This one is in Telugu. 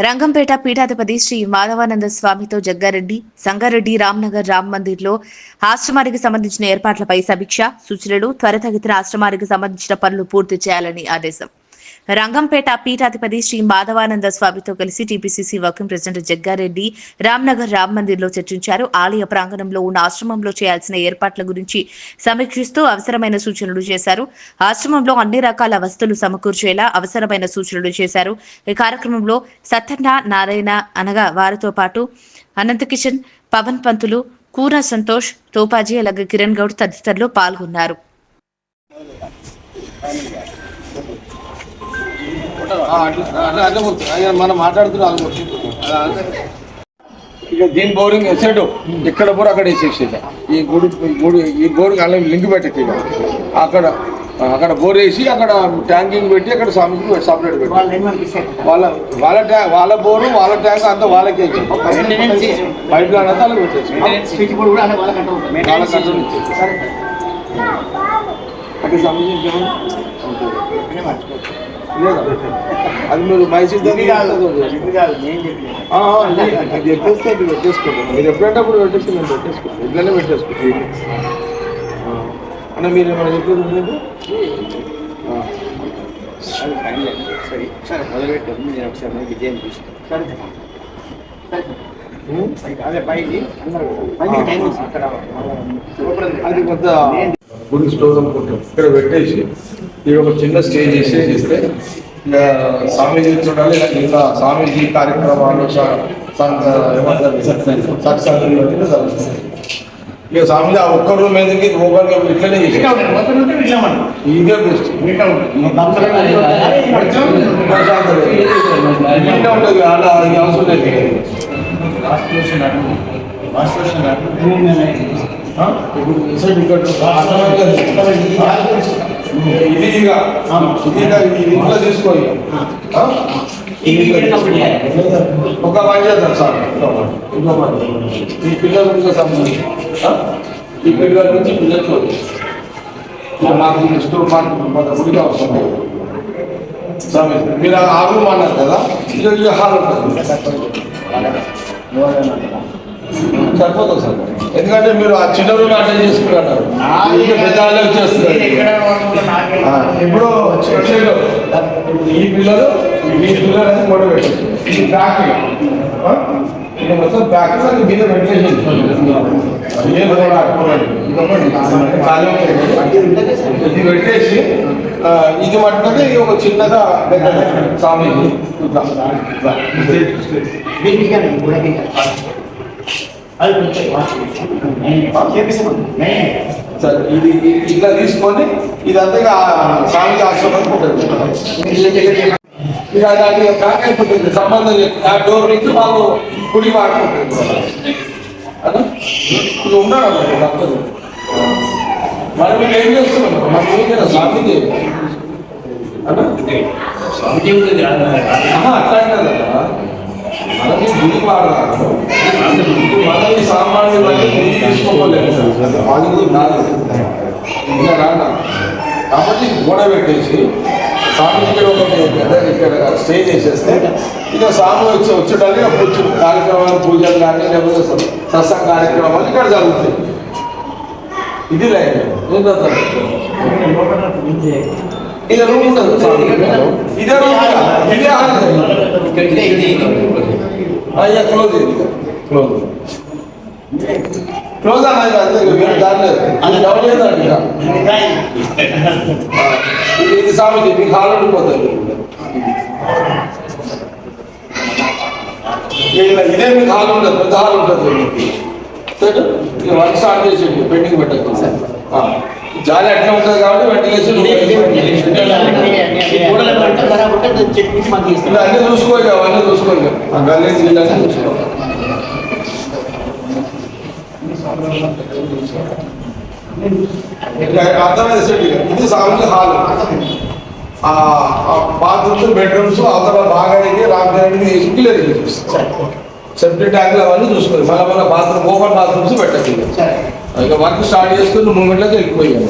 రంగంపేట పీఠాధిపతి శ్రీ మాధవానంద స్వామితో జగ్గారెడ్డి సంగారెడ్డి రామ్నగర్ రామ్ మందిర్ లో ఆశ్రమానికి సంబంధించిన ఏర్పాట్లపై సమీక్ష సూచనలు త్వరితగతిన ఆశ్రమానికి సంబంధించిన పనులు పూర్తి చేయాలని ఆదేశం. రంగంపేట పీఠాధిపతి శ్రీ మాధవానంద స్వామితో కలిసి TPCC working president Jaggareddy Ramnagar Ram Mandir లో చర్చించారు. ఆలయ ప్రాంగణంలో ఉన్న ఆశ్రమంలో చేయాల్సిన ఏర్పాట్ల గురించి సమీక్షిస్తూ అవసరమైన సూచనలు చేశారు. ఆశ్రమంలో అన్ని రకాల వస్తువులు సమకూర్చేలా అవసరమైన సూచనలు చేశారు. ఈ కార్యక్రమంలో సత్యన్న నారాయణ అనగా వారితో పాటు అనంత కిషన్, పవన్ పంతులు, కూర సంతోష్, తోపాజీ, అలాగే కిరణ్ గౌడ్ తదితరులు పాల్గొన్నారు. మనం మాట్లాడుతున్నాం ఇక దీని బోరింగ్ ఎసెడు ఎక్కడ బోర్ అక్కడ వేసేసేది. ఈ బోరింగ్ అలా లింక్ పెట్టేది. అక్కడ బోర్ వేసి అక్కడ ట్యాంకింగ్ పెట్టి అక్కడ సపరేట్ పెట్టి వాళ్ళ బోరు వాళ్ళ ట్యాంక్ అంతా వాళ్ళకే పైప్ లైన్ అంతా అలా పెట్టేసి వాళ్ళ కంట్రోల్ ఇచ్చేసి అక్కడ సంబంధించి లేదా అది మీరు మైసూర్ పెట్టేసుకోండి. మీరు ఎప్పుడైనప్పుడు పెట్టేసుకోండి ఇట్లనే పెట్టేసుకోండి అన్న. మీరు ఏమైనా చెప్పేది లేదు విజయం చూస్తాను. అది కొంత గుడి స్టోర్ అనుకుంటాం ఇక్కడ పెట్టేసి ఇది ఒక చిన్న స్టేజ్ చేస్తే ఇక స్వామీజీ చూడాలి. ఇంకా స్వామీజీ కార్యక్రమాలు సత్సంగం ఇక స్వామీజీ ఆ ఒక్క రూమ్ మీదకి ఓపెన్గా ఇట్లనే చేసి ఇదే బెస్ట్ ఉంటుంది. అలా అవసరం లేదు. ఇంట్లో తీసుకోవాలి. ఒక పని చేద్దాం సార్. ఈ పిల్లల నుంచి సంబంధించి ఈ పిల్లల నుంచి పిల్లలు మాకు ఇష్టం మాకు గుడిగా వస్తుంది. మీరు ఆ రూమ్ అన్నారు కదా, ఇది హాల్ ఉంటుంది సరిపోతుంది సార్. ఎందుకంటే మీరు ఆ చిన్న రూమ్ అటెండ్ చేసుకుంటారు, పెద్ద వచ్చేస్తున్నారు. ఇప్పుడు ఈ పిల్లలు అనేది కూడా పెట్టారు. ఇది బ్యాక్ ఇది మొత్తం బ్యాక్ మీద పెట్టేసి ఇది పెట్టేసి ఇది మట్టుకంటే ఇది ఒక చిన్నగా స్వామి సార్ ఇది ఇట్లా తీసుకొని ఇదంతా స్వామికి ఆశ్రమం ఉంటుంది. ఇక దానికి బ్యాక్ అయిపోతుంది, సంబంధం లేదు. ఆ డోర్ నుంచి వాళ్ళు గుడి వాడుకుంటుంది. అదే ఇది ఉన్నాడు అన్నమాట తప్పదు. మరి మీరు ఏం చేస్తున్నాం మాకు ఏం కదా స్వామికి అట్లా కదా మనకి గుడి వాడతారు. మనకి సామాన్య తీసుకోలేదు ఇంకా రాడా కాబట్టి గోడ పెట్టేసి స్వామి ఇక్కడ ఒక ఇక్కడ స్టే చేసేస్తే ఇక స్వామి వచ్చేటానికి అప్పుడు కార్యక్రమాలు పూజలు కానీ లేకపోతే సత్సంగ కార్యక్రమాలు ఇక్కడ జరుగుతాయి. ఇది లైన్ ఇదే రూమ్ ఉండదు. ఇదే రూమ్ ఇదే క్లోజ్ క్లోజ్ క్లోజ్ అన్నది అంతే దాని అది డౌన్ లేదండి. ఇది స్వామికి మీకు హాల్ ఉండిపోతుంది. ఇదే మీకు హాల్ ఉంటుంది, పెద్ద హాల్ ఉంటుంది. ఇక వర్క్ స్టార్ట్ చేసి పెండింగ్ పెట్టచ్చు. జాలి అట్లా ఉంటుంది కాబట్టి వెంటిలేషన్ అన్నీ చూసుకోవాలి. అవన్నీ చూసుకోవాలి. ఆ గల్లేజ్ అన్నీ చూసుకోవాలి. అర్థమైంది సార్. ఇది సామాన్య హాల్, బాత్రూమ్స్, బెడ్రూమ్స్ అవతల బాగా రామచంద్రుడికి క్లియర్ చేసి సెప్టిక్ ట్యాంకులు అవన్నీ చూసుకోవాలి. మళ్ళీ బాత్రూమ్ ఓపెన్ బాత్రూమ్స్ పెట్టచ్చు. ఇక వర్క్ స్టార్ట్ చేసుకుని 3 గంటలకు వెళ్ళిపోయాము.